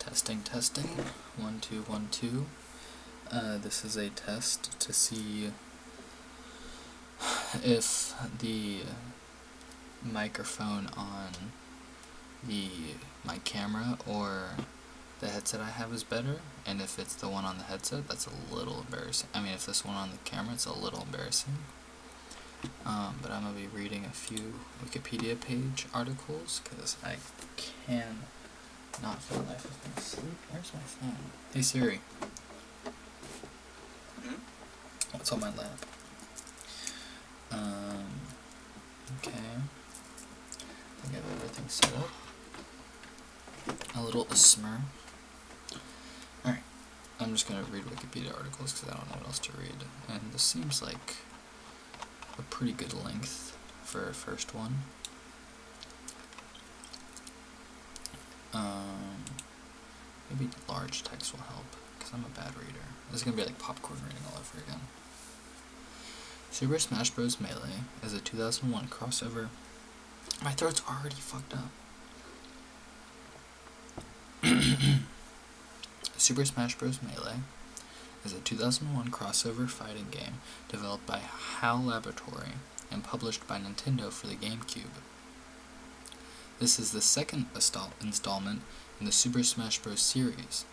Testing, testing. 1, 2, 1, 2. This is a test to see if the microphone on my camera or the headset I have is better, and if it's the one on the headset, that's a little embarrassing. I mean, if this one on the camera, it's a little embarrassing. But I'm going to be reading a few Wikipedia page articles, because I can not for the life of me sleep. Where's my phone? Hey Siri. What's on my lap? Okay. I think I have everything set up. A little Ismer. Alright. I'm just going to read Wikipedia articles because I don't know what else to read. And this seems like a pretty good length for a first one. Maybe large text will help, because I'm a bad reader. This is going to be like popcorn reading all over again. Super Smash Bros. Melee is a 2001 crossover. My throat's already fucked up. Super Smash Bros. Melee is a 2001 crossover fighting game developed by HAL Laboratory and published by Nintendo for the GameCube. This is the second installment in the Super Smash Bros. Series.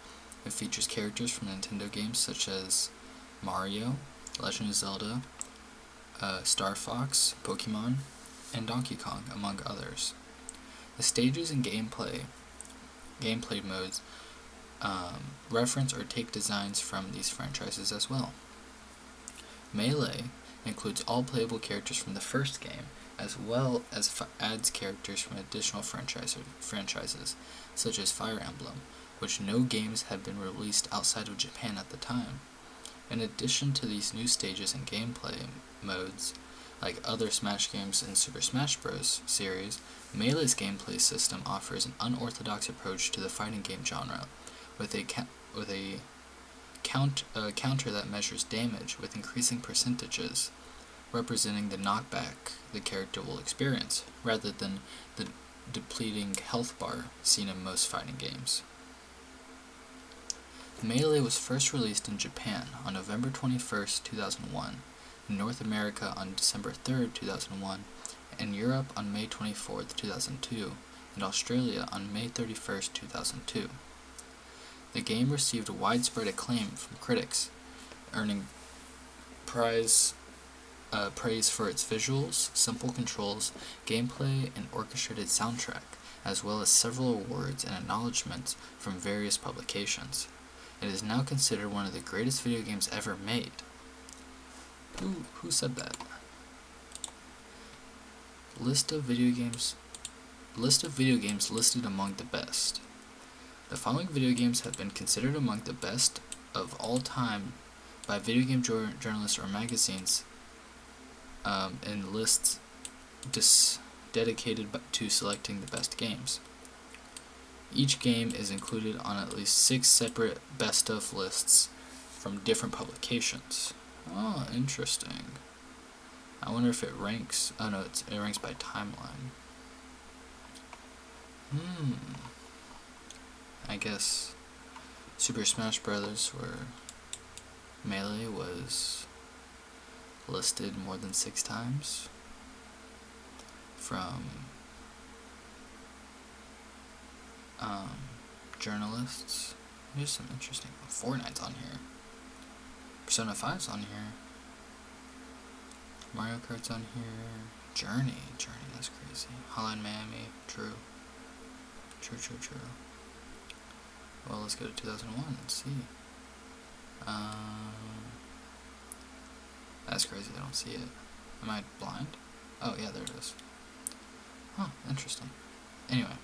It features characters from Nintendo games such as Mario, Legend of Zelda, Star Fox, Pokemon, and Donkey Kong, among others. The stages and gameplay modes reference or take designs from these franchises as well. Melee includes all playable characters from the first game, as well as adds characters from additional franchises, such as Fire Emblem, which no games had been released outside of Japan at the time. In addition to these new stages and gameplay modes, like other Smash games in Super Smash Bros. Series, Melee's gameplay system offers an unorthodox approach to the fighting game genre, with a counter that measures damage with increasing percentages, representing the knockback the character will experience, rather than the depleting health bar seen in most fighting games. Melee was first released in Japan on November 21st, 2001, in North America on December 3rd, 2001, in Europe on May 24th, 2002, and Australia on May 31st, 2002. The game received widespread acclaim from critics, earning praise for its visuals, simple controls, gameplay, and orchestrated soundtrack, as well as several awards and acknowledgments from various publications. It is now considered one of the greatest video games ever made. Who said that? List of video games listed among the best. The following video games have been considered among the best of all time by video game journalists or magazines in lists dedicated to selecting the best games. Each game is included on at least 6 separate best of lists from different publications. Oh, interesting. I wonder if it ranks. Oh no, it ranks by timeline. I guess Super Smash Bros. Melee was listed more than 6 times from journalists. There's some interesting. Fortnite's on here. Persona 5's on here. Mario Kart's on here. Journey, that's crazy. Hotline Miami, true. Well, let's go to 2001 and see. That's crazy, I don't see it. Am I blind? Oh, yeah, there it is. Huh, interesting. Anyway.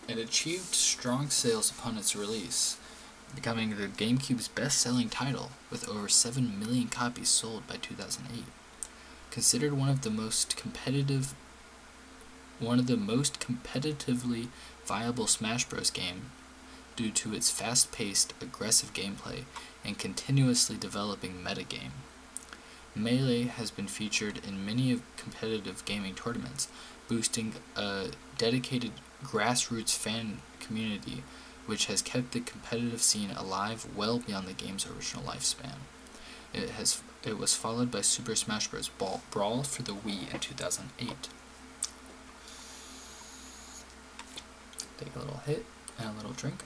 It achieved strong sales upon its release, becoming the GameCube's best-selling title, with over 7 million copies sold by 2008. Considered one of the most competitively viable Smash Bros. Game due to its fast-paced, aggressive gameplay and continuously developing metagame. Melee has been featured in many competitive gaming tournaments, boosting a dedicated grassroots fan community which has kept the competitive scene alive well beyond the game's original lifespan. It was followed by Super Smash Bros. Brawl for the Wii in 2008. Take a little hit and a little drink.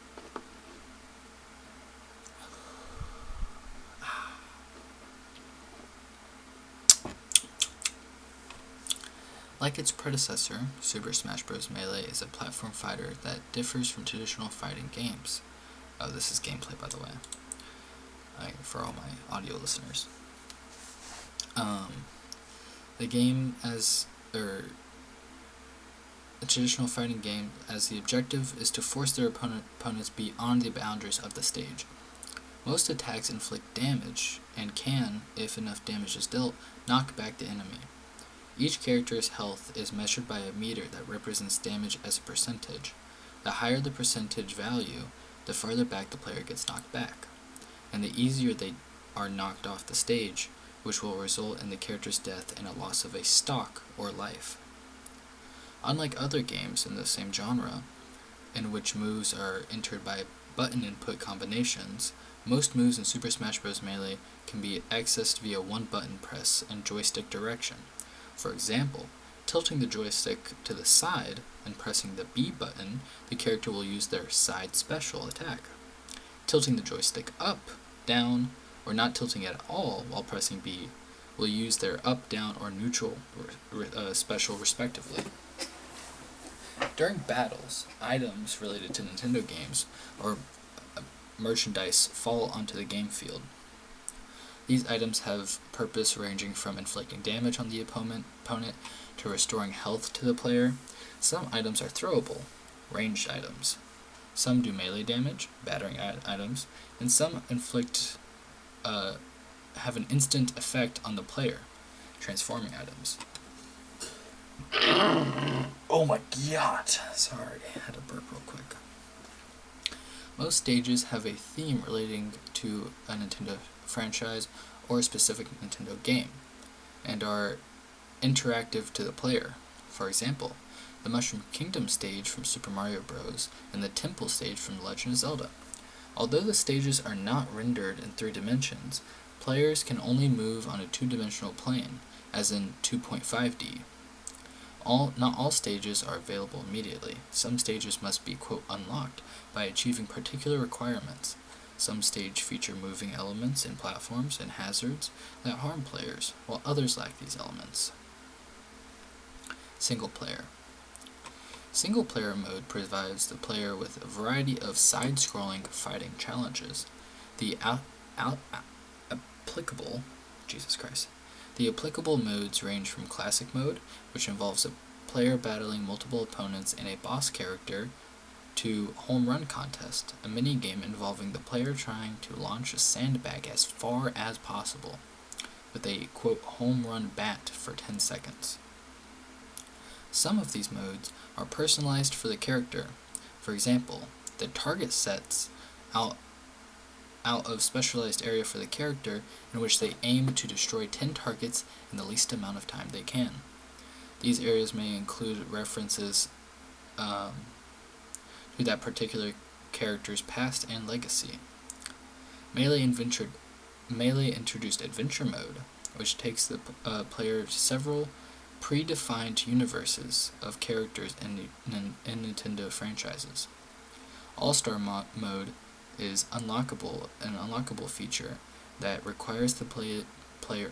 Like its predecessor, Super Smash Bros. Melee is a platform fighter that differs from traditional fighting games. Oh, this is gameplay, by the way, for all my audio listeners. The game a traditional fighting game, as the objective is to force their opponents beyond the boundaries of the stage. Most attacks inflict damage, and can, if enough damage is dealt, knock back the enemy. Each character's health is measured by a meter that represents damage as a percentage. The higher the percentage value, the farther back the player gets knocked back, and the easier they are knocked off the stage, which will result in the character's death and a loss of a stock or life. Unlike other games in the same genre, in which moves are entered by button input combinations, most moves in Super Smash Bros. Melee can be accessed via one button press and joystick direction. For example, tilting the joystick to the side and pressing the B button, the character will use their side special attack. Tilting the joystick up, down, or not tilting it at all while pressing B will use their up, down, or neutral special respectively. During battles, items related to Nintendo games or merchandise fall onto the game field. These items have purpose ranging from inflicting damage on the opponent to restoring health to the player. Some items are throwable, ranged items. Some do melee damage, battering items, and some have an instant effect on the player, transforming items. Oh my god! Sorry, I had to burp real quick. Most stages have a theme relating to a Nintendo franchise or a specific Nintendo game, and are interactive to the player. For example, the Mushroom Kingdom stage from Super Mario Bros. And the Temple stage from The Legend of Zelda. Although the stages are not rendered in 3 dimensions, players can only move on a 2-dimensional plane, as in 2.5D. Not all stages are available immediately. Some stages must be, quote, unlocked by achieving particular requirements. Some stages feature moving elements and platforms and hazards that harm players, while others lack these elements. Single player. Single player mode provides the player with a variety of side-scrolling fighting challenges. The applicable modes range from classic mode, which involves a player battling multiple opponents and a boss character, to home run contest, a mini-game involving the player trying to launch a sandbag as far as possible, with a, quote, home run bat for 10 seconds. Some of these modes are personalized for the character. For example, the target sets out of specialized area for the character in which they aim to destroy 10 targets in the least amount of time they can. These areas may include references to that particular character's past and legacy. Melee introduced Adventure Mode, which takes the player to several predefined universes of characters in Nintendo franchises. All-Star Mode is an unlockable feature that requires the player.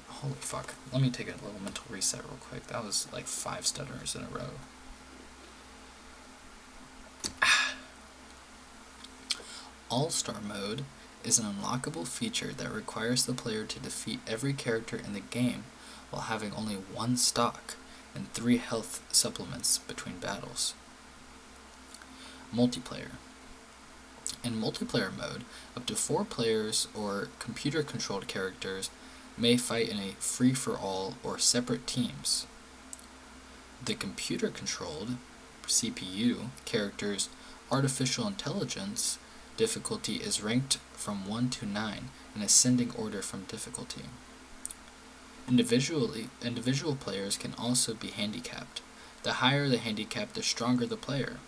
Holy fuck! Let me take a little mental reset real quick. That was like 5 stutterers in a row. All-Star Mode is an unlockable feature that requires the player to defeat every character in the game while having only 1 stock and 3 health supplements between battles. Multiplayer. In multiplayer mode, up to 4 players or computer-controlled characters may fight in a free-for-all or separate teams. The computer-controlled CPU characters' artificial intelligence difficulty is ranked from 1 to 9 in ascending order from difficulty. Individual players can also be handicapped. The higher the handicap, the stronger the player.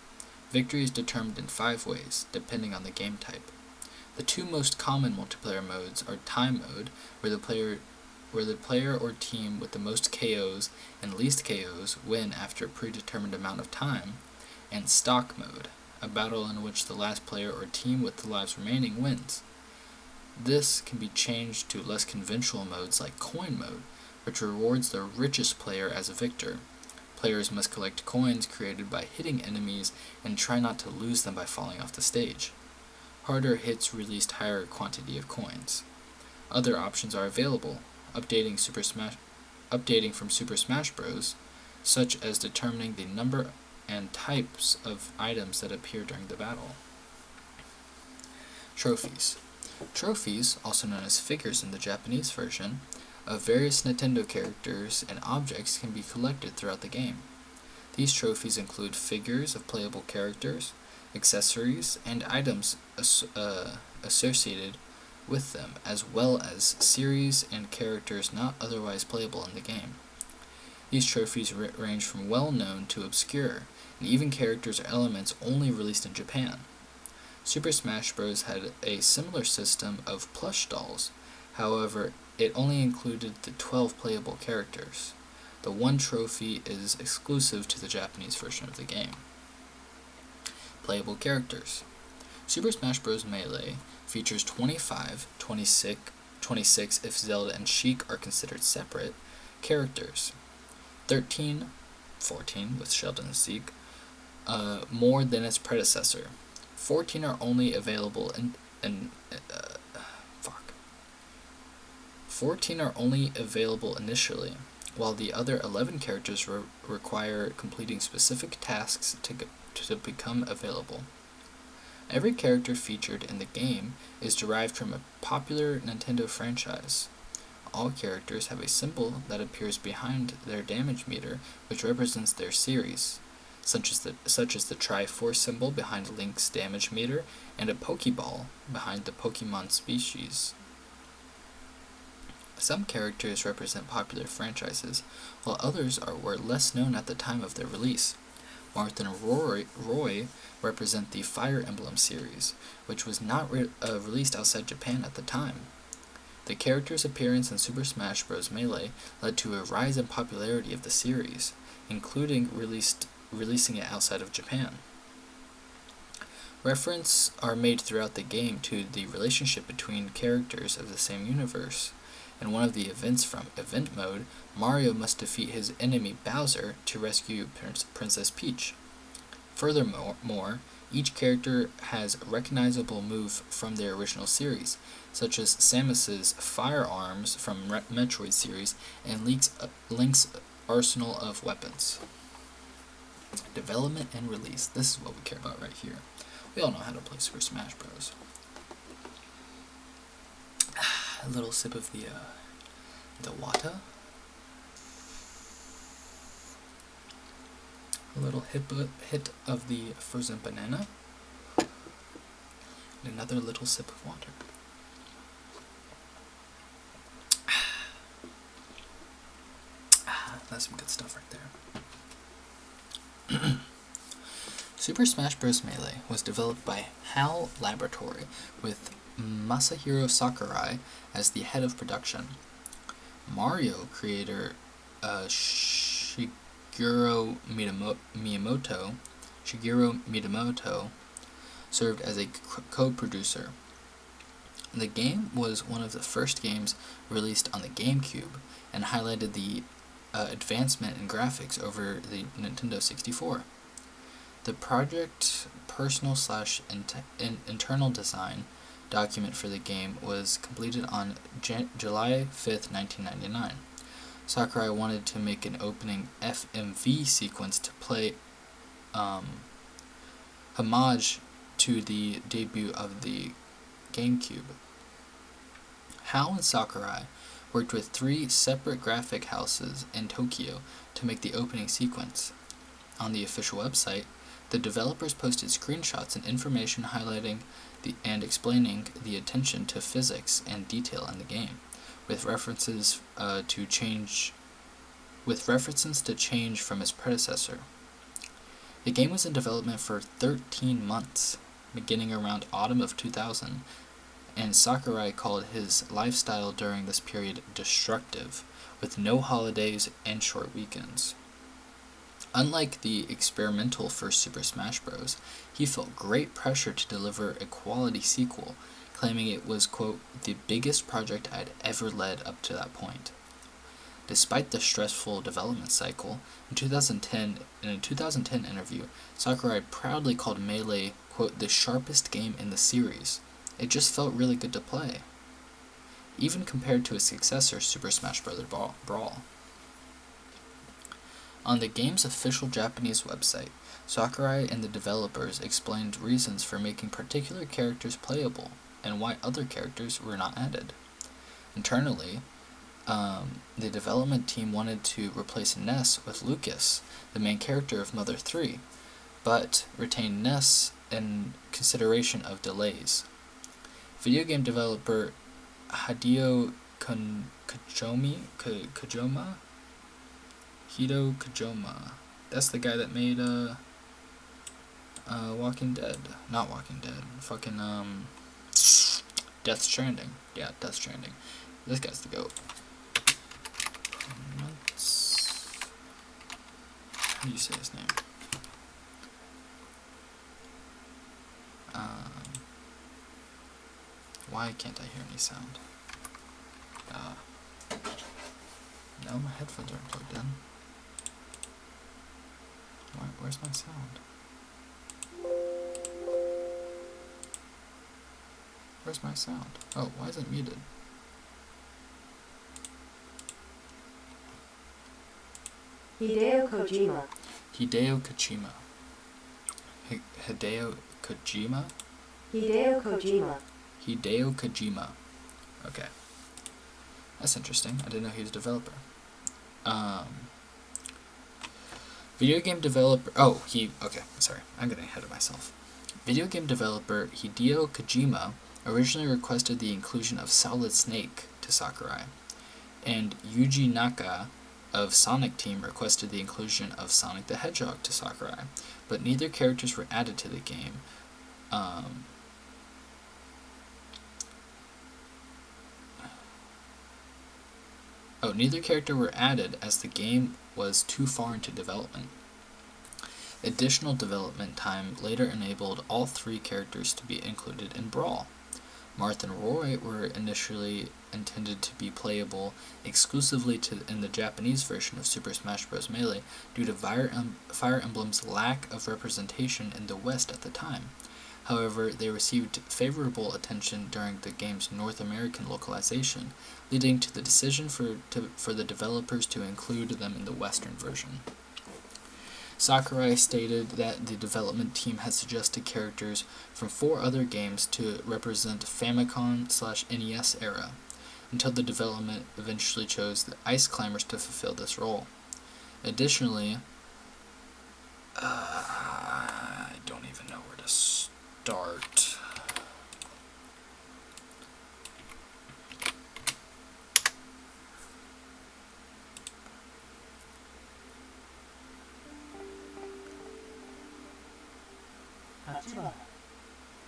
Victory is determined in 5 ways, depending on the game type. The 2 most common multiplayer modes are time mode, where the player or team with the most KOs and least KOs win after a predetermined amount of time, and stock mode, a battle in which the last player or team with the lives remaining wins. This can be changed to less conventional modes like coin mode, which rewards the richest player as a victor. Players must collect coins created by hitting enemies and try not to lose them by falling off the stage. Harder hits released higher quantity of coins. Other options are available, updating from Super Smash Bros., such as determining the number and types of items that appear during the battle. Trophies. Trophies, also known as figures in the Japanese version, of various Nintendo characters and objects can be collected throughout the game. These trophies include figures of playable characters, accessories, and items associated with them, as well as series and characters not otherwise playable in the game. These trophies range from well-known to obscure, and even characters or elements only released in Japan. Super Smash Bros. Had a similar system of plush dolls, however, it only included the 12 playable characters. The 1 trophy is exclusive to the Japanese version of the game. Playable characters. Super Smash Bros. Melee features 25, 26 if Zelda and Sheik are considered separate, characters. 13, 14 with Sheldon and Zeke, more than its predecessor. 14 are only available 14 are only available initially, while the other 11 characters require completing specific tasks to become available. Every character featured in the game is derived from a popular Nintendo franchise. All characters have a symbol that appears behind their damage meter, which represents their series, such as the Triforce symbol behind Link's damage meter, and a Pokeball behind the Pokemon species. Some characters represent popular franchises, while others were less known at the time of their release. Marth and Roy represent the Fire Emblem series, which was not released outside Japan at the time. The character's appearance in Super Smash Bros. Melee led to a rise in popularity of the series, including releasing it outside of Japan. References are made throughout the game to the relationship between characters of the same universe. In one of the events from Event Mode, Mario must defeat his enemy Bowser to rescue Princess Peach. Furthermore, each character has a recognizable move from their original series, such as Samus's firearms from Metroid series and Link's arsenal of weapons. Development and release. This is what we care about right here. We all know how to play Super Smash Bros. A little sip of the Wata. A little hit of the frozen banana. And another little sip of water. That's some good stuff right there. Super Smash Bros. Melee was developed by HAL Laboratory, with Masahiro Sakurai as the head of production. Mario creator Shigeru Miyamoto served as a co-producer. The game was one of the first games released on the GameCube and highlighted the advancement in graphics over the Nintendo 64. The project personal/internal design document for the game was completed on July 5th, 1999. Sakurai wanted to make an opening FMV sequence to play homage to the debut of the GameCube. HAL and Sakurai worked with 3 separate graphic houses in Tokyo to make the opening sequence. On the official website, the developers posted screenshots and information highlighting and explaining the attention to physics and detail in the game, with references to change from its predecessor. The game was in development for 13 months, beginning around autumn of 2000, and Sakurai called his lifestyle during this period destructive, with no holidays and short weekends. Unlike the experimental first Super Smash Bros., he felt great pressure to deliver a quality sequel, claiming it was, quote, the biggest project I'd ever led up to that point. Despite the stressful development cycle, in a 2010 interview, Sakurai proudly called Melee, quote, the sharpest game in the series. It just felt really good to play, even compared to its successor, Super Smash Bros. Brawl. On the game's official Japanese website, Sakurai and the developers explained reasons for making particular characters playable, and why other characters were not added. Internally, the development team wanted to replace Ness with Lucas, the main character of Mother 3, but retained Ness in consideration of delays. Video game developer Hideo Kojima, that's the guy that made Walking Dead. Not Walking Dead. Fucking Death Stranding. Yeah, Death Stranding. This guy's the GOAT. How do you say his name? Why can't I hear any sound? No, my headphones aren't plugged in. Where's my sound? Where's my sound? Oh, why is it muted? Hideo Kojima. Hideo Kojima. Hideo Kojima? Hideo Kojima. Hideo Kojima. Okay. That's interesting. I didn't know he was a developer. Video game developer... Okay, sorry. I'm getting ahead of myself. Video game developer Hideo Kojima originally requested the inclusion of Solid Snake to Sakurai, and Yuji Naka of Sonic Team requested the inclusion of Sonic the Hedgehog to Sakurai, but neither characters were added to the game. Neither character were added as the game was too far into development. Additional development time later enabled all three characters to be included in Brawl. Marth and Roy were initially intended to be playable exclusively in the Japanese version of Super Smash Bros. Melee due to Fire Emblem's lack of representation in the West at the time. However, they received favorable attention during the game's North American localization, leading to the decision for the developers to include them in the Western version. Sakurai stated that the development team had suggested characters from 4 other games to represent Famicom/NES era, until the development eventually chose the Ice Climbers to fulfill this role. Additionally, I don't even know where to start.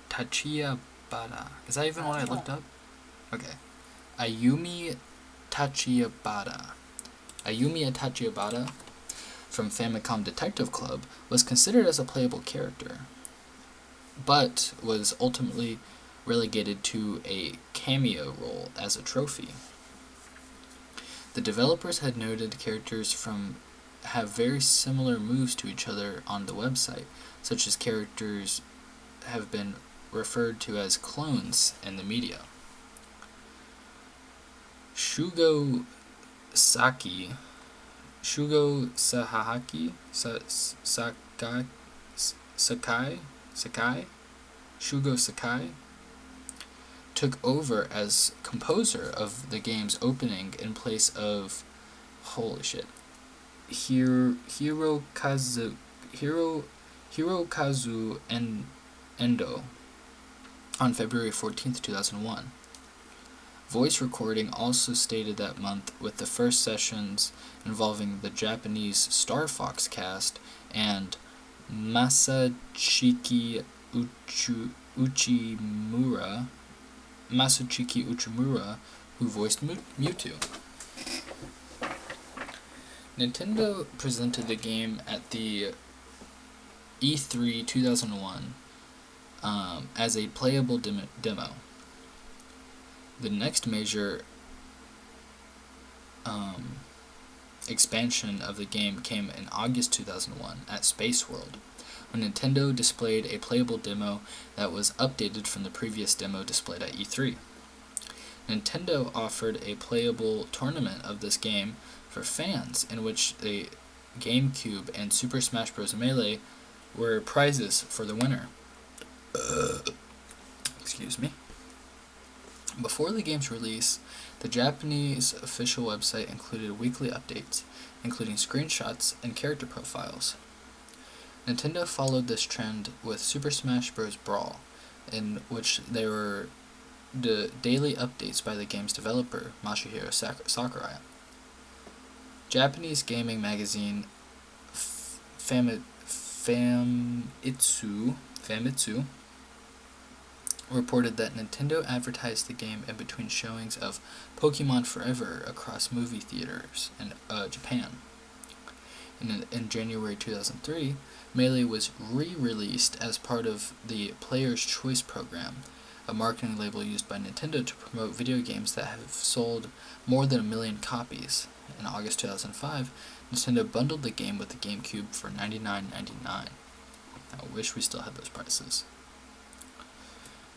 Tachibana. Is that even what I looked up? Okay. Ayumi Tachibana. Ayumi Tachibana from Famicom Detective Club was considered as a playable character, but was ultimately relegated to a cameo role as a trophy. The developers had noted characters have very similar moves to each other on the website, such as characters have been referred to as clones in the media. Shugo Sahaki, Shugo Sakai took over as composer of the game's opening in place of Hirokazu Endo on February 14th, 2001. Voice recording also stated that month, with the first sessions involving the Japanese Star Fox cast and Masachiki Uchimura, who voiced Mewtwo. Nintendo presented the game at the E3 2001 as a playable demo. The next major expansion of the game came in August 2001 at Space World, when Nintendo displayed a playable demo that was updated from the previous demo displayed at E3. Nintendo offered a playable tournament of this game for fans, in which the GameCube and Super Smash Bros. Melee were prizes for the winner. Excuse me. Before the game's release, the Japanese official website included weekly updates, including screenshots and character profiles. Nintendo followed this trend with Super Smash Bros. Brawl, in which there were the daily updates by the game's developer, Masahiro Sakurai. Japanese gaming magazine Famitsu reported that Nintendo advertised the game in between showings of Pokemon Forever across movie theaters in Japan. In January 2003, Melee was re-released as part of the Player's Choice program, a marketing label used by Nintendo to promote video games that have sold more than 1 million copies. In August 2005, Nintendo bundled the game with the GameCube for $99.99. I wish we still had those prices.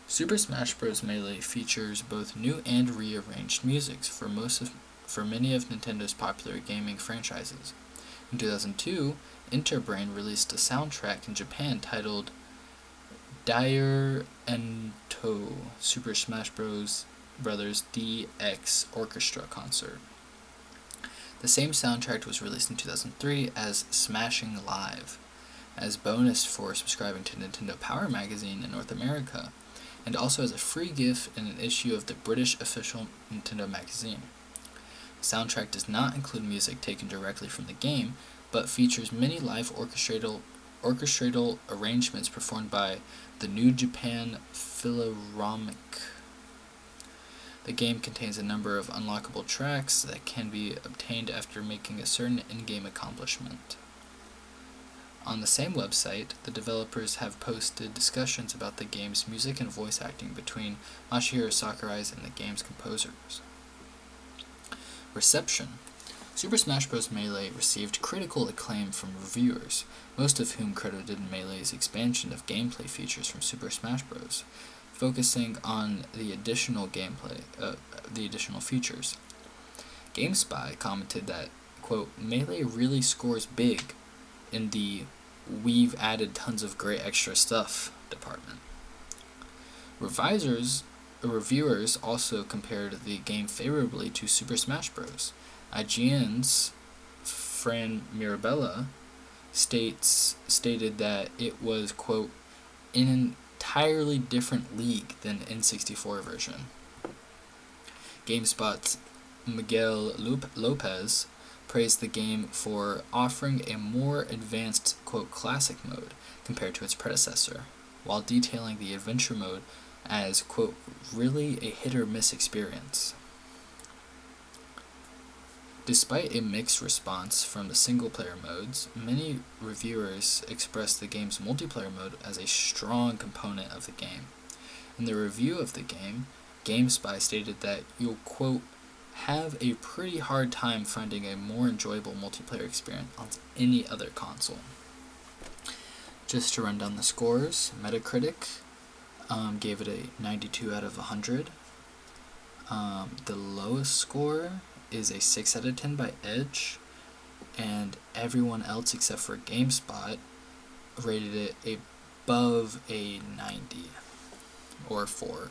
Super Smash Bros. Melee features both new and rearranged music for many of Nintendo's popular gaming franchises. In 2002, Interbrain released a soundtrack in Japan titled Dire Ento Super Smash Bros. DX Orchestra Concert. The same soundtrack was released in 2003 as Smashing Live, as bonus for subscribing to Nintendo Power Magazine in North America, and also as a free gift in an issue of the British official Nintendo magazine. The soundtrack does not include music taken directly from the game, but features many live orchestral arrangements performed by the New Japan Philharmonic. The game contains a number of unlockable tracks that can be obtained after making a certain in-game accomplishment. On the same website, the developers have posted discussions about the game's music and voice acting between Masahiro Sakurai and the game's composers. Reception. Super Smash Bros. Melee received critical acclaim from reviewers, most of whom credited Melee's expansion of gameplay features from Super Smash Bros., focusing on the additional features. GameSpy commented that, quote, Melee really scores big in the "we've added tons of great extra stuff" department. Reviewers also compared the game favorably to Super Smash Bros. IGN's Fran Mirabella stated that it was, quote, in an entirely different league than the N64 version. GameSpot's Miguel Lopez praised the game for offering a more advanced, quote, classic mode compared to its predecessor, while detailing the adventure mode as, quote, really a hit-or-miss experience. Despite a mixed response from the single-player modes, many reviewers expressed the game's multiplayer mode as a strong component of the game. In the review of the game, GameSpy stated that you'll, quote, have a pretty hard time finding a more enjoyable multiplayer experience on any other console. Just to run down the scores, Metacritic gave it a 92 out of 100. The lowest score is a 6 out of 10 by Edge, and everyone else except for GameSpot rated it above a 90, or 4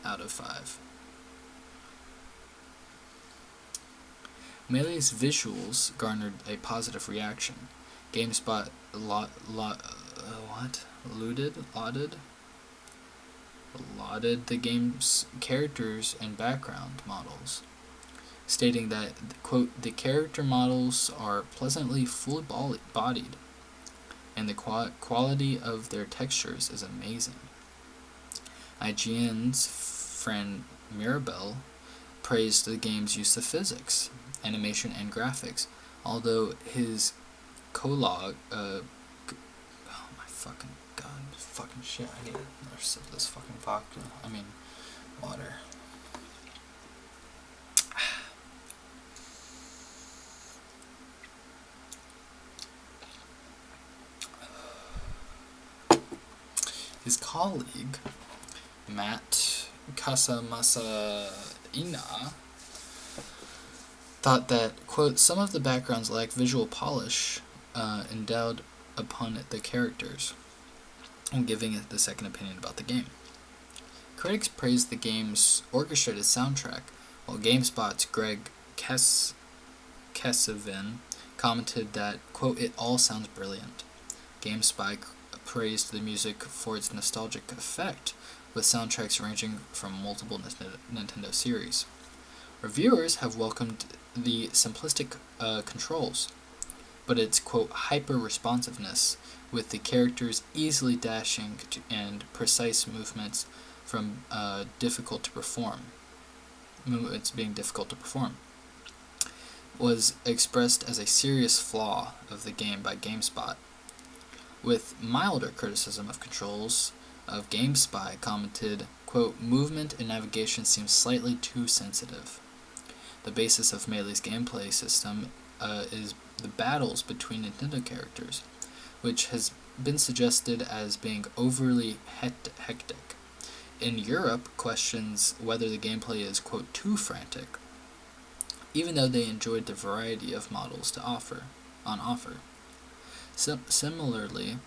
out of 5. Melee's visuals garnered a positive reaction. GameSpot lauded lauded the game's characters and background models, stating that, quote, the character models are pleasantly full-bodied, and the quality of their textures is amazing. IGN's Fran Mirabelle praised the game's use of physics, animation, and graphics, although his oh my fucking god, fucking shit, I need another sip of this fucking vodka, water. His colleague, Matt Casamasaina, thought that, quote, some of the backgrounds lack visual polish endowed upon the characters, and giving it the second opinion about the game. Critics praised the game's orchestrated soundtrack, while GameSpot's Greg Kasavin commented that, quote, it all sounds brilliant. GameSpy praised the music for its nostalgic effect, with soundtracks ranging from multiple Nintendo series. Reviewers have welcomed the simplistic controls, but its, quote, hyper-responsiveness, with the characters easily dashing and precise movements from being difficult to perform, was expressed as a serious flaw of the game by GameSpot. With milder criticism of controls, GameSpy commented, quote, movement and navigation seems slightly too sensitive. The basis of Melee's gameplay system is the battles between Nintendo characters, which has been suggested as being overly hectic. In Europe, questions whether the gameplay is, quote, too frantic, even though they enjoyed the variety of models on offer. Similarly,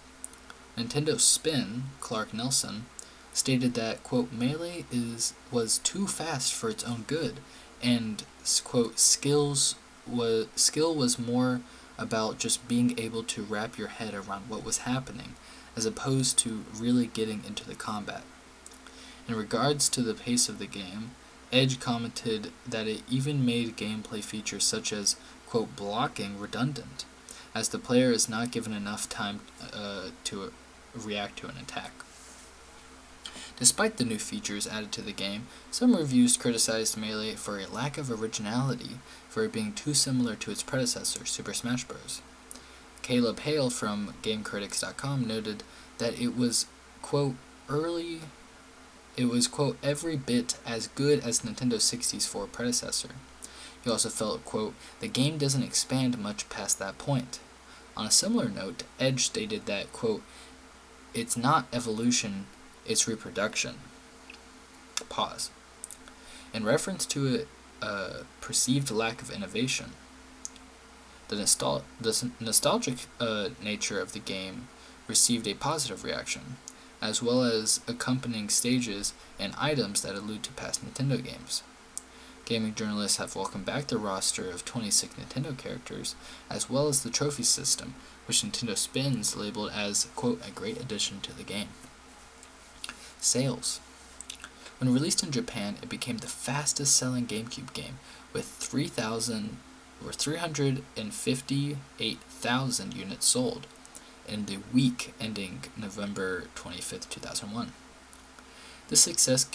Nintendo Spin, Clark Nelson, stated that, quote, Melee was too fast for its own good, and, quote, skill was more about just being able to wrap your head around what was happening, as opposed to really getting into the combat. In regards to the pace of the game, Edge commented that it even made gameplay features such as, quote, blocking redundant, as the player is not given enough time to react to an attack. Despite the new features added to the game, some reviews criticized Melee for a lack of originality, for it being too similar to its predecessor, Super Smash Bros. Caleb Hale from GameCritics.com noted that it was, quote, every bit as good as Nintendo 64 predecessor. He also felt, quote, the game doesn't expand much past that point. On a similar note, Edge stated that, quote, it's not evolution, it's reproduction. Pause. In reference to a perceived lack of innovation, the nostalgic nature of the game received a positive reaction, as well as accompanying stages and items that allude to past Nintendo games. Gaming journalists have welcomed back the roster of 26 Nintendo characters, as well as the trophy system, which Nintendo Spins labeled as, quote, a great addition to the game. Sales. When released in Japan, it became the fastest-selling GameCube game, with 358,000 units sold in the week ending November 25th, 2001. This success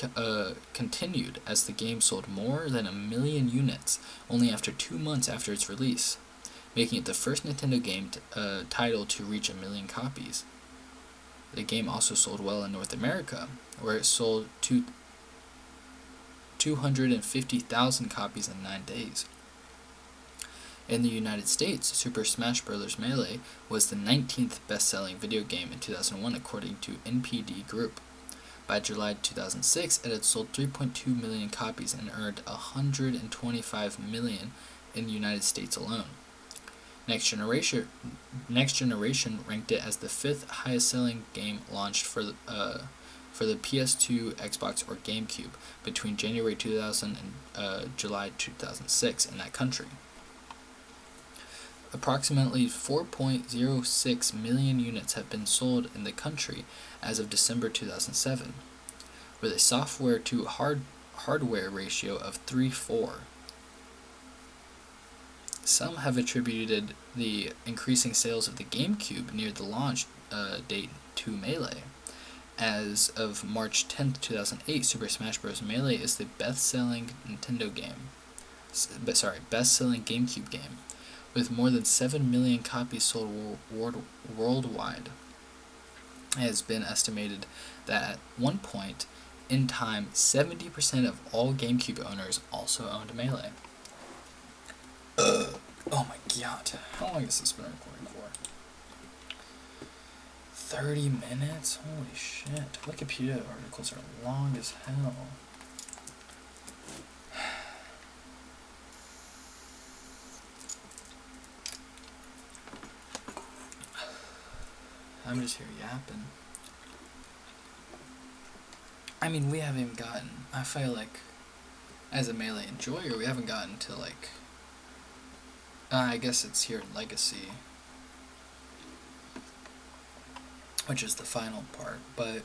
continued as the game sold more than 1 million units only after 2 months after its release, making it the first Nintendo game title to reach 1 million copies. The game also sold well in North America, where it sold 250,000 copies in 9 days. In the United States, Super Smash Bros. Melee was the 19th best-selling video game in 2001 according to NPD Group. By July 2006, it had sold 3.2 million copies and earned $125 million in the United States alone. Next Generation ranked it as the 5th highest-selling game launched for the PS2, Xbox, or GameCube between January 2000 and July 2006 in that country. Approximately 4.06 million units have been sold in the country as of December 2007, with a software to hardware ratio of 3:4. Some have attributed the increasing sales of the GameCube near the launch date to Melee. As of March 10th, 2008, Super Smash Bros. Melee is the best-selling best-selling GameCube game, with more than 7 million copies sold worldwide. It has been estimated that at one point in time, 70% of all GameCube owners also owned Melee. Oh my god. How long has this been recording for? 30 minutes? Holy shit. Wikipedia articles are long as hell. I'm just here yapping. I mean, we haven't even gotten, I feel like, as a Melee enjoyer, we haven't gotten to, like, I guess it's here in Legacy, which is the final part, but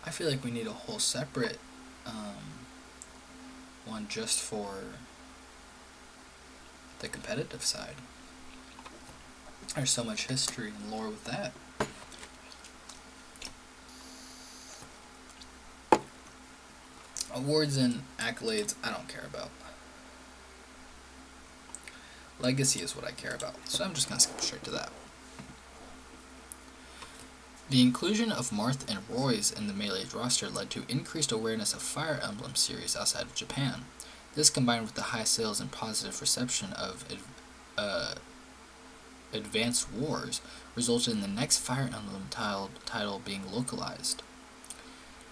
I feel like we need a whole separate one just for the competitive side. There's so much history and lore with that. Awards and accolades, I don't care about. Legacy is what I care about, so I'm just going to skip straight to that. The inclusion of Marth and Roy's in the Melee's roster led to increased awareness of Fire Emblem series outside of Japan. This, combined with the high sales and positive reception of Advance Wars, resulted in the next Fire Emblem title being localized.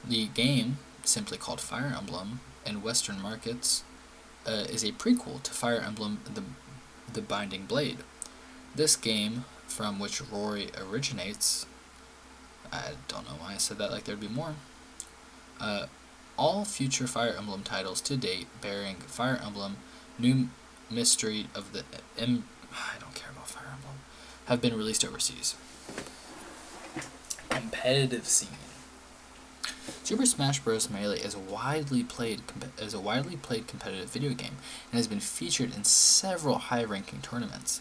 The game, simply called Fire Emblem in Western markets, is a prequel to Fire Emblem the Binding Blade. This game, from which Roy originates, I don't know why I said that like there'd be more. All future Fire Emblem titles to date bearing Fire Emblem New Mystery of the I don't care about Fire Emblem, have been released overseas. Competitive scene. Super Smash Bros. Melee is a widely played competitive video game and has been featured in several high-ranking tournaments.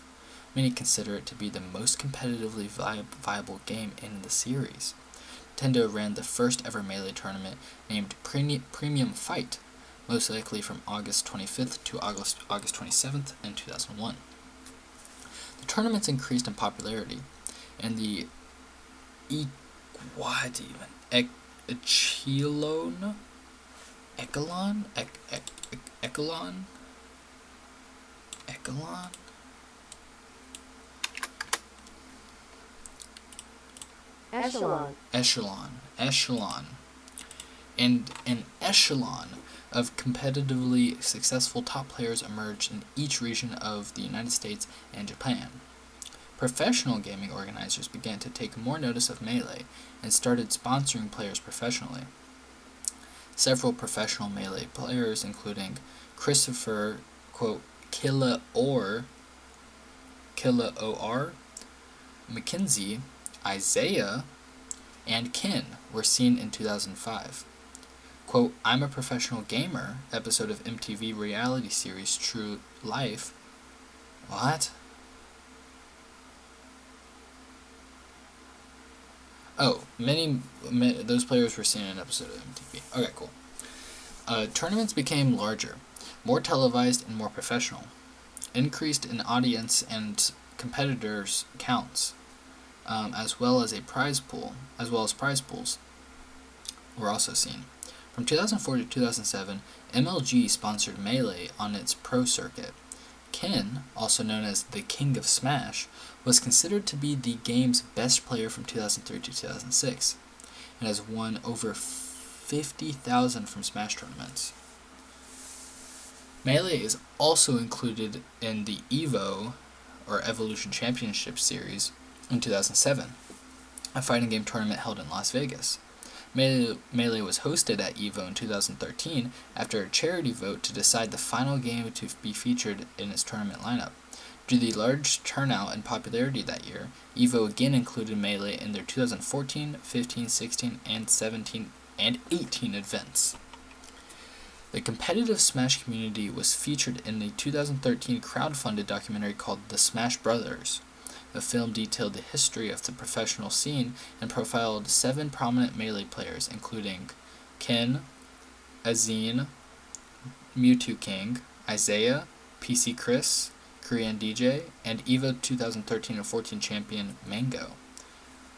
Many consider it to be the most competitively viable game in the series. Nintendo ran the first ever Melee tournament named Premium Fight, most likely from August 25th to August 27th in 2001. The tournaments increased in popularity, and the Echelon, and an echelon of competitively successful top players emerged in each region of the United States and Japan. Professional gaming organizers began to take more notice of Melee and started sponsoring players professionally. Several professional Melee players, including Christopher, quote, Killa OR, McKinsey, Isaiah, and Kin, were seen in 2005. Quote, I'm a Professional Gamer episode of MTV reality series True Life. What? Oh, those players were seen in an episode of MTV. Okay, cool. Tournaments became larger, more televised, and more professional. Increased in audience and competitors' counts, as well as prize pools, were also seen. From 2004 to 2007, MLG sponsored Melee on its pro circuit. Ken, also known as the King of Smash, was considered to be the game's best player from 2003 to 2006, and has won over 50,000 from Smash tournaments. Melee is also included in the EVO, or Evolution Championship Series, in 2007, a fighting game tournament held in Las Vegas. Melee was hosted at EVO in 2013 after a charity vote to decide the final game to be featured in its tournament lineup. Due to the large turnout and popularity that year, EVO again included Melee in their 2014, 15, 16, and 17 and 18 events. The competitive Smash community was featured in a 2013 crowdfunded documentary called The Smash Brothers. The film detailed the history of the professional scene and profiled 7 prominent Melee players, including Ken, Azine, Mewtwo King, Isaiah, PC Chris, Korean DJ, and EVO 2013 and 14 champion Mango.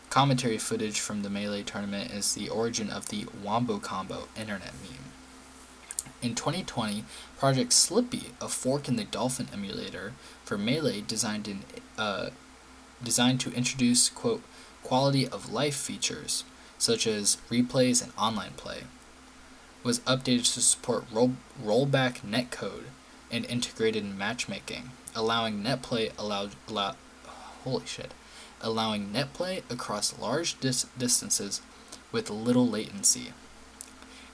Commentary footage from the Melee tournament is the origin of the Wombo Combo internet meme. In 2020, Project Slippy, a fork in the Dolphin emulator for Melee designed to introduce, quote, quality of life features, such as replays and online play, was updated to support rollback netcode and integrated matchmaking, allowing netplay across large distances with little latency.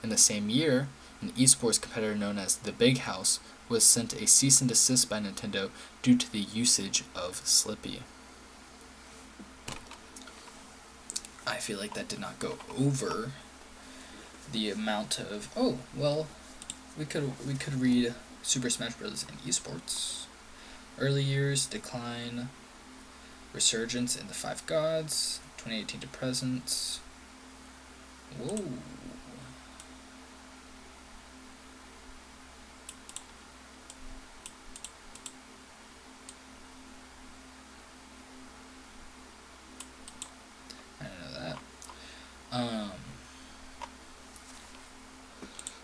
In the same year, an esports competitor known as The Big House was sent a cease and desist by Nintendo due to the usage of Slippy. I feel like that did not go over the amount of... Oh, well, we could read Super Smash Bros. In esports. Early years, decline, resurgence in the Five Gods, 2018 to present. Whoa.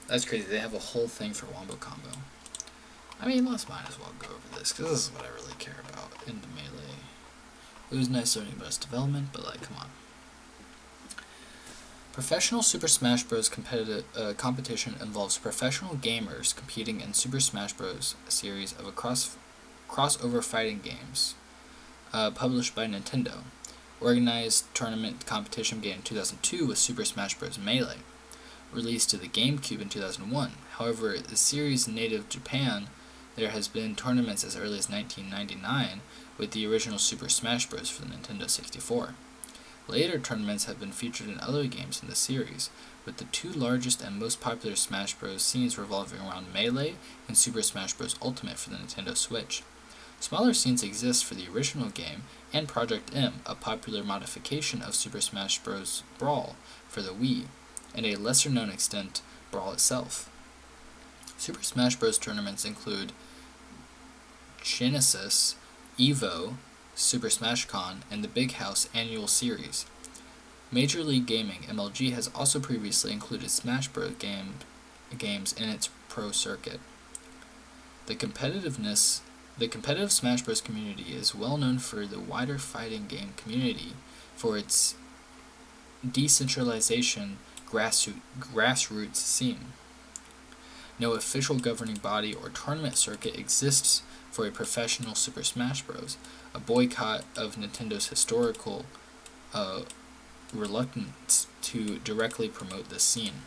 That's crazy. They have a whole thing for Wombo Combo. I mean, let's might as well go over this, because this is what I really care about in the Melee. It was nice learning about its development, but, like, come on. Professional Super Smash Bros. Competition involves professional gamers competing in Super Smash Bros. A series of crossover fighting games published by Nintendo. Organized tournament competition began in 2002 with Super Smash Bros. Melee, released to the GameCube in 2001. However, the series native Japan, there has been tournaments as early as 1999 with the original Super Smash Bros. For the Nintendo 64. Later tournaments have been featured in other games in the series, with the 2 largest and most popular Smash Bros. Scenes revolving around Melee and Super Smash Bros. Ultimate for the Nintendo Switch. Smaller scenes exist for the original game and Project M, a popular modification of Super Smash Bros. Brawl for the Wii, and a lesser-known extent, Brawl itself. Super Smash Bros. Tournaments include Genesis, EVO, Super Smash Con, and the Big House Annual Series. Major League Gaming, MLG, has also previously included Smash Bros. Games in its pro circuit. The competitive Smash Bros. Community is well known for the wider fighting game community for its decentralization grassroots scene. No official governing body or tournament circuit exists for a professional Super Smash Bros., a boycott of Nintendo's historical reluctance to directly promote this scene.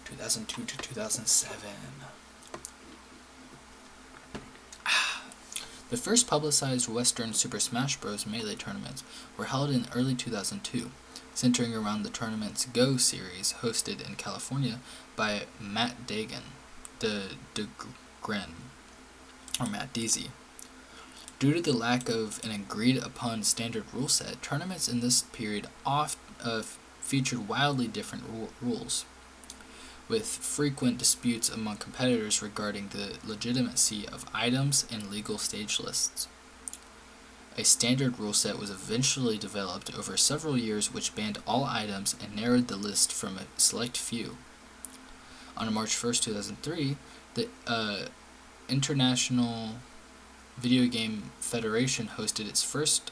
2002 to 2007. The first publicized Western Super Smash Bros. Melee tournaments were held in early 2002, centering around the tournament's Go series hosted in California by Matt Dagan, or Matt Deasy. Due to the lack of an agreed-upon standard rule set, tournaments in this period featured wildly different rules, with frequent disputes among competitors regarding the legitimacy of items and legal stage lists. A standard rule set was eventually developed over several years which banned all items and narrowed the list from a select few. On March 1st, 2003, the International Video Game Federation hosted its first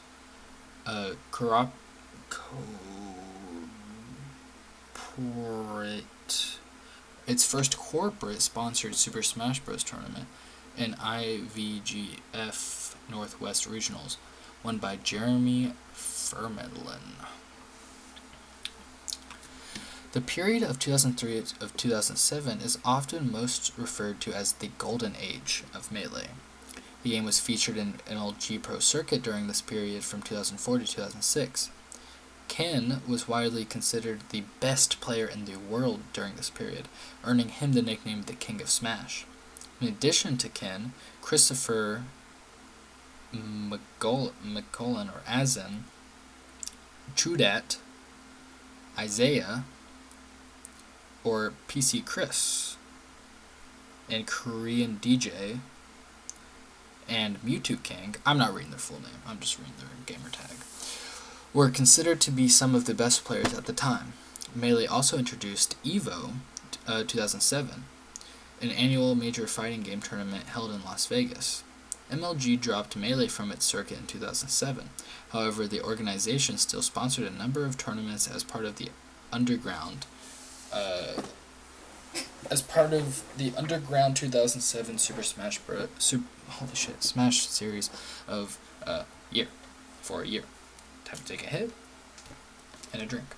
corporate-sponsored Super Smash Bros. Tournament in IVGF Northwest Regionals, won by Jeremy Vermeulen. The period of 2003 to 2007 is often most referred to as the Golden Age of Melee. The game was featured in MLG Pro Circuit during this period from 2004 to 2006. Ken was widely considered the best player in the world during this period, earning him the nickname the King of Smash. In addition to Ken, Christopher McCollin or Azin, Chudat, Isaiah, or PC Chris, and Korean DJ, and Mewtwo King, I'm not reading their full name, I'm just reading their gamer tag, were considered to be some of the best players at the time. Melee also introduced EVO 2007, an annual major fighting game tournament held in Las Vegas. MLG dropped Melee from its circuit in 2007. However, the organization still sponsored a number of tournaments as part of the underground 2007 Super Smash Smash series of year for a year. Time to take a hit and a drink.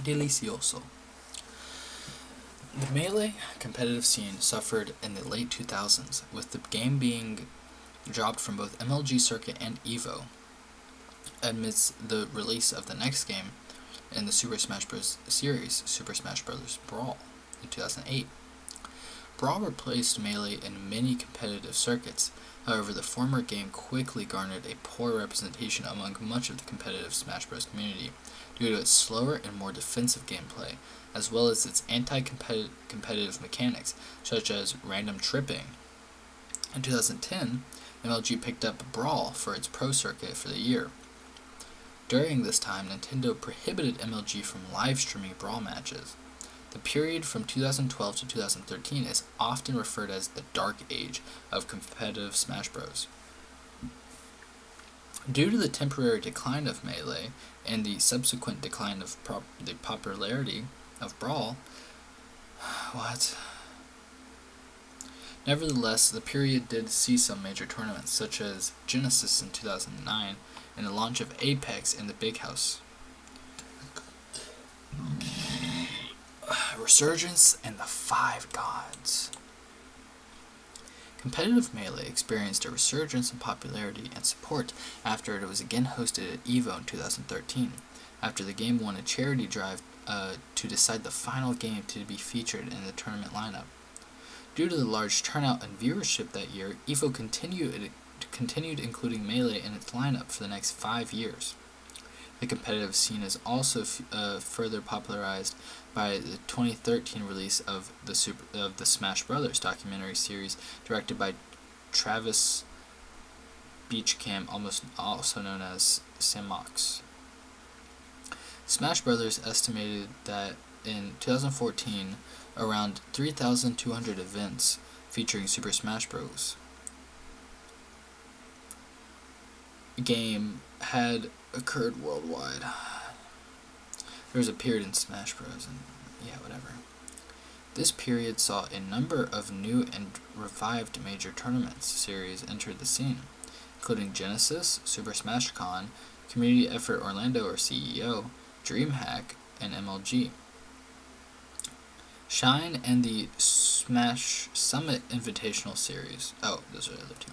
Delicioso. The Melee competitive scene suffered in the late 2000s, with the game being dropped from both MLG Circuit and EVO amidst the release of the next game in the Super Smash Bros. Series, Super Smash Bros. Brawl, in 2008. Brawl replaced Melee in many competitive circuits. However, the former game quickly garnered a poor representation among much of the competitive Smash Bros. Community due to its slower and more defensive gameplay, as well as its anti-competitive mechanics, such as random tripping. In 2010, MLG picked up Brawl for its Pro Circuit for the year. During this time, Nintendo prohibited MLG from live streaming Brawl matches. The period from 2012 to 2013 is often referred as the Dark Age of competitive Smash Bros. Due to the temporary decline of Melee and the subsequent decline of the popularity of Brawl, Nevertheless, the period did see some major tournaments, such as Genesis in 2009 and the launch of Apex in the Big House. Resurgence and the Five Gods. Competitive Melee experienced a resurgence in popularity and support after it was again hosted at EVO in 2013, after the game won a charity drive to decide the final game to be featured in the tournament lineup. Due to the large turnout and viewership that year, EVO continued including Melee in its lineup for the next 5 years. The competitive scene is also further popularized by the 2013 release of the Smash Brothers documentary series directed by Travis Beachcam, also known as Samox. Smash Brothers estimated that in 2014, around 3,200 events featuring Super Smash Bros. Game had occurred worldwide. There was a period in Smash Bros. And whatever. This period saw a number of new and revived major tournaments series enter the scene, including Genesis, Super Smash Con, Community Effort Orlando or CEO, DreamHack, and MLG. Shine and the Smash Summit Invitational Series. Oh, those are the other two.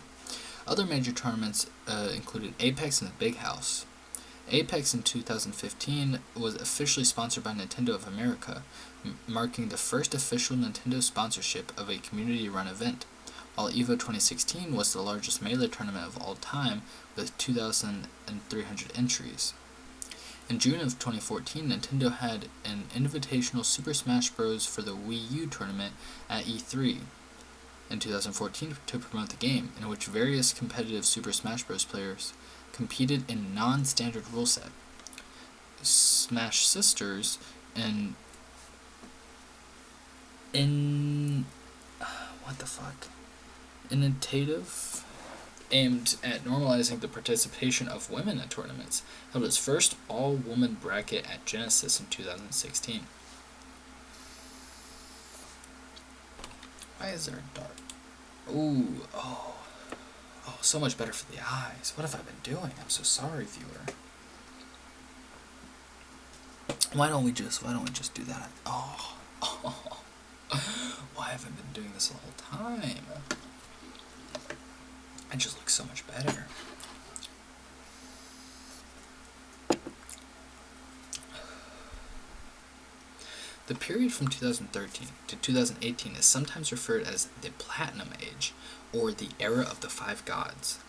Other major tournaments included Apex and the Big House. Apex in 2015 was officially sponsored by Nintendo of America, marking the first official Nintendo sponsorship of a community-run event, while EVO 2016 was the largest Melee tournament of all time with 2,300 entries. In June of 2014, Nintendo had an invitational Super Smash Bros. For the Wii U tournament at E3 in 2014 to promote the game, in which various competitive Super Smash Bros. Players competed in non-standard rule set. Smash Sisters in initiative aimed at normalizing the participation of women in tournaments, held its first all-woman bracket at Genesis in 2016. eyes are dark. Ooh, oh, so much better for the eyes. What have I been doing? I'm so sorry, viewer. Why don't we just do that? Oh. Why have I been doing this the whole time? It just looks so much better. The period from 2013 to 2018 is sometimes referred as the Platinum Age, or the Era of the Five Gods,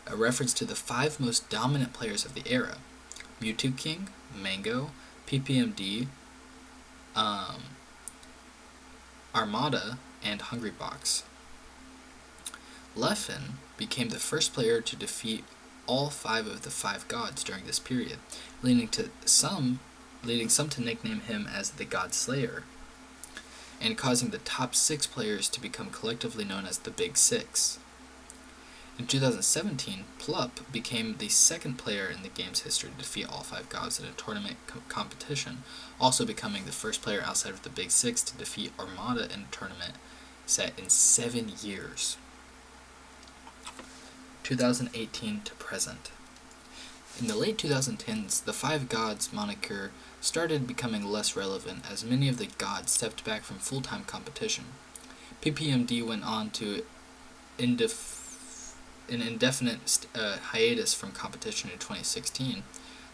a reference to the 5 most dominant players of the era: Mewtwo King, Mango, PPMD, Armada, and Hungrybox. Leffen became the first player to defeat all 5 of the 5 gods during this period, leading some to nickname him as the God Slayer, and causing the top 6 players to become collectively known as the Big Six. In 2017, Plup became the second player in the game's history to defeat all 5 gods in a tournament competition, also becoming the first player outside of the Big Six to defeat Armada in a tournament set in 7 years. 2018 to present. In the late 2010s, the 5 gods moniker started becoming less relevant as many of the gods stepped back from full-time competition. PPMD went on to an indefinite hiatus from competition in 2016,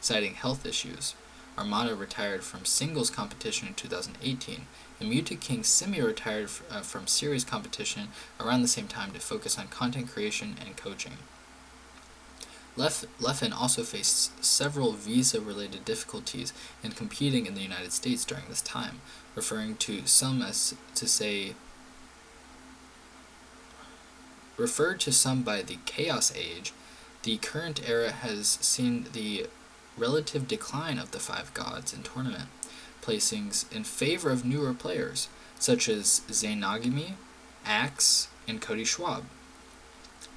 citing health issues. Armada retired from singles competition in 2018, and Mewtwo King semi-retired from series competition around the same time to focus on content creation and coaching. Leffen also faced several visa-related difficulties in competing in the United States during this time, referred to some by the Chaos Age. The current era has seen the relative decline of the 5 gods in tournament placings in favor of newer players, such as Zainagami, Axe, and Cody Schwab.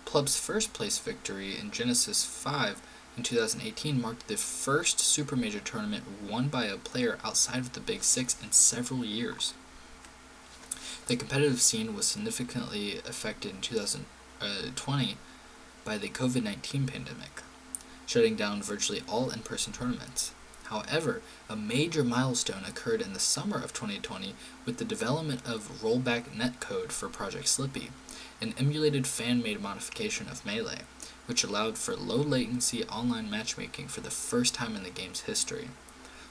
Plup's first place victory in Genesis 5 in 2018 marked the first Super Major tournament won by a player outside of the Big Six in several years. The competitive scene was significantly affected in 2020 by the COVID-19 pandemic, shutting down virtually all in-person tournaments. However, a major milestone occurred in the summer of 2020 with the development of rollback netcode for Project Slippy, an emulated fan-made modification of Melee, which allowed for low-latency online matchmaking for the first time in the game's history.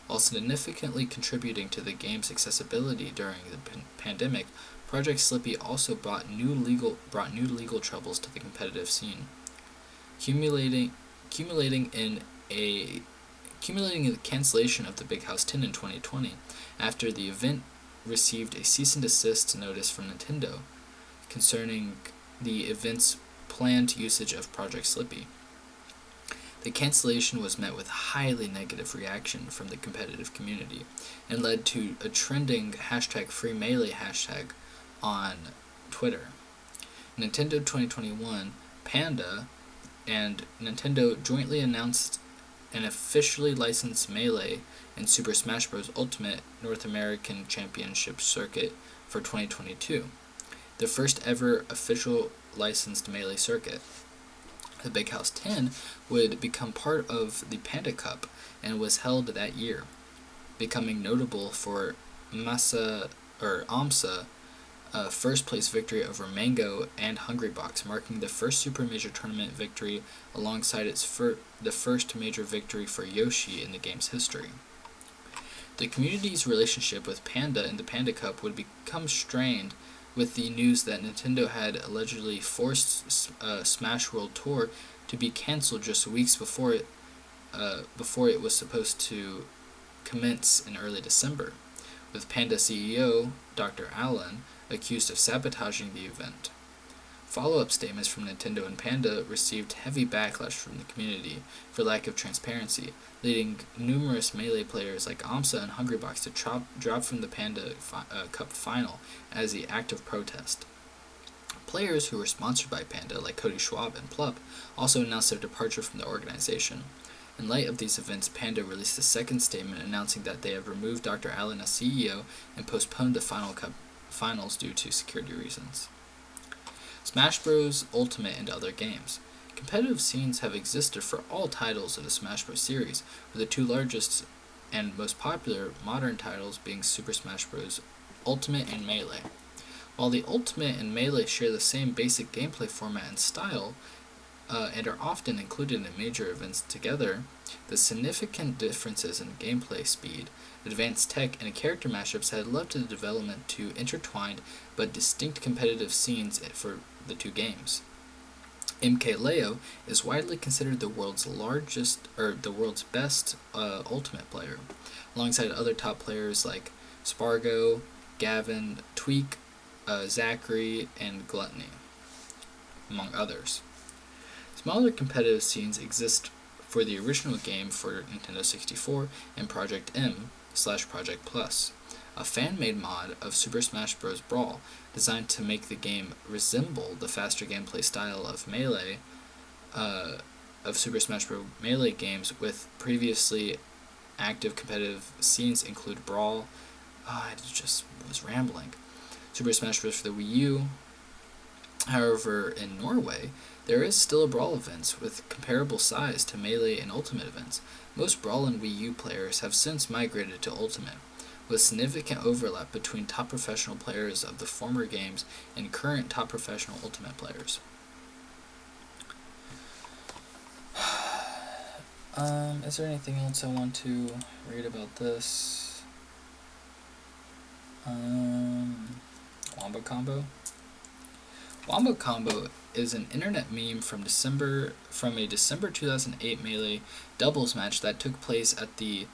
While significantly contributing to the game's accessibility during the pandemic, Project Slippy also brought new legal troubles to the competitive scene, accumulating in the cancellation of the Big House 10 in 2020 after the event received a cease and desist notice from Nintendo concerning the event's planned usage of Project Slippy. The cancellation was met with highly negative reaction from the competitive community and led to a trending #FreeMelee hashtag on Twitter. Nintendo 2021, Panda, and Nintendo jointly announced an officially licensed Melee and Super Smash Bros. Ultimate North American Championship circuit for 2022, the first ever official licensed Melee circuit. The Big House 10 would become part of the Panda Cup and was held that year, becoming notable for AMSA first place victory over Mango and Hungrybox, marking the first Super Major Tournament victory alongside the first major victory for Yoshi in the game's history. The community's relationship with Panda in the Panda Cup would become strained with the news that Nintendo had allegedly forced Smash World Tour to be cancelled just weeks before it was supposed to commence in early December, with Panda CEO Dr. Allen accused of sabotaging the event. Follow-up statements from Nintendo and Panda received heavy backlash from the community for lack of transparency, leading numerous Melee players like AMSA and Hungrybox to drop from the Panda Cup final as the act of protest. Players who were sponsored by Panda, like Cody Schwab and Plup, also announced their departure from the organization. In light of these events, Panda released a second statement announcing that they have removed Dr. Allen as CEO and postponed the finals due to security reasons. Smash Bros. Ultimate and other games. Competitive scenes have existed for all titles of the Smash Bros. Series, with the two largest and most popular modern titles being Super Smash Bros. Ultimate and Melee. While the Ultimate and Melee share the same basic gameplay format and style, and are often included in major events together, the significant differences in gameplay speed, advanced tech, and character mashups had led to the development to intertwined but distinct competitive scenes for the two games. MKLeo is widely considered the world's best Ultimate player, alongside other top players like Spargo, Gavin, Tweak, Zachary, and Gluttony, among others. Smaller competitive scenes exist for the original game for Nintendo 64 and Project M/Project Plus, a fan-made mod of Super Smash Bros. Brawl designed to make the game resemble the faster gameplay style of Super Smash Bros. Melee games with previously active competitive scenes include Brawl. I just was rambling. Super Smash Bros. For the Wii U. However, in Norway, there is still a Brawl events with comparable size to Melee and Ultimate events. Most Brawl and Wii U players have since migrated to Ultimate, with significant overlap between top professional players of the former games and current top professional Ultimate players. Is there anything else I want to read about this? Wombo Combo? Wombo Combo is an internet meme from a December 2008 Melee doubles match that took place at the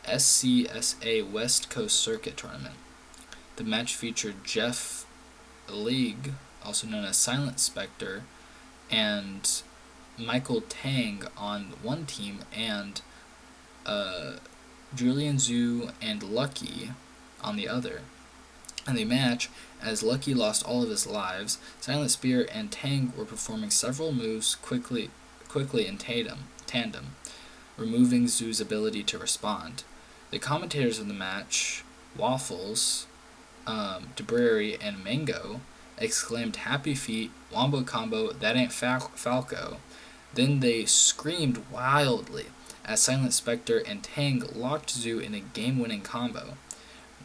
SCSA West Coast Circuit Tournament. The match featured Jeff League, also known as Silent Spectre, and Michael Tang on one team, and Julian Zhu and Lucky on the other. In the match, as Lucky lost all of his lives, Silent Spear and Tang were performing several moves quickly in tandem, removing Zhu's ability to respond. The commentators of the match, Waffles, DeBrary, and Mango, exclaimed, "Happy feet, Wombo Combo, that ain't Falco." Then they screamed wildly as Silent Spectre and Tang locked Zhu in a game-winning combo.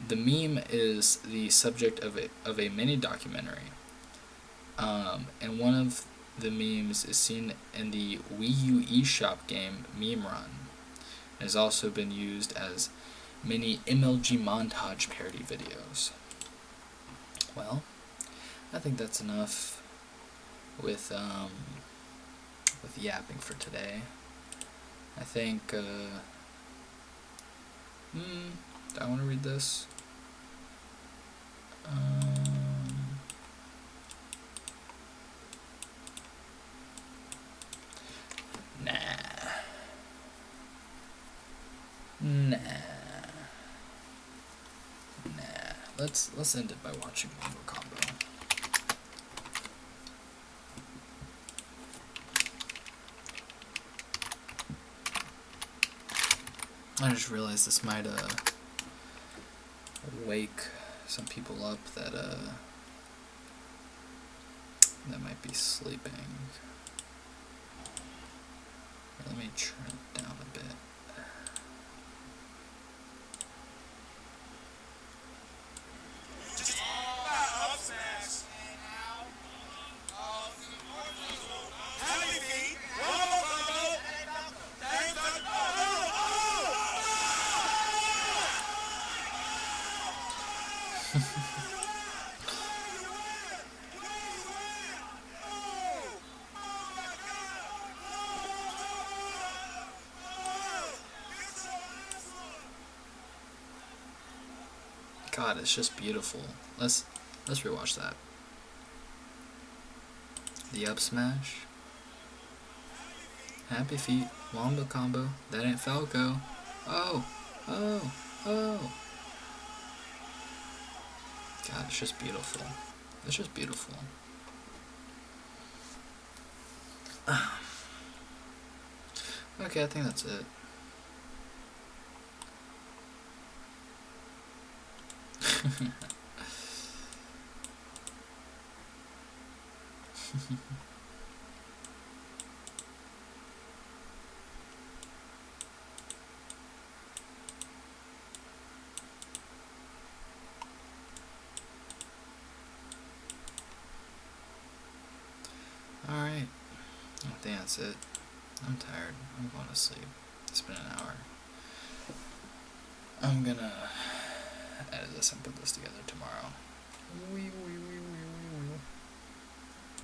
The meme is the subject of a mini documentary, and one of the memes is seen in the Wii U eShop game Meme Run. It has also been used as many MLG montage parody videos. Well, I think that's enough with yapping for today. I think, do I want to read this? Nah. Let's end it by watching Wombo Combo. I just realized this might wake some people up that might be sleeping. Let me turn it down a bit. God, it's just beautiful. Let's rewatch that. The up smash. Happy feet. Wombo Combo. That ain't Falco. Oh. God, it's just beautiful. It's just beautiful. Okay, I think that's it. Alright, I think that's it. I'm tired. I'm going to sleep. It's been an hour. I'm gonna edit this and put this together tomorrow. Wee, wee, wee.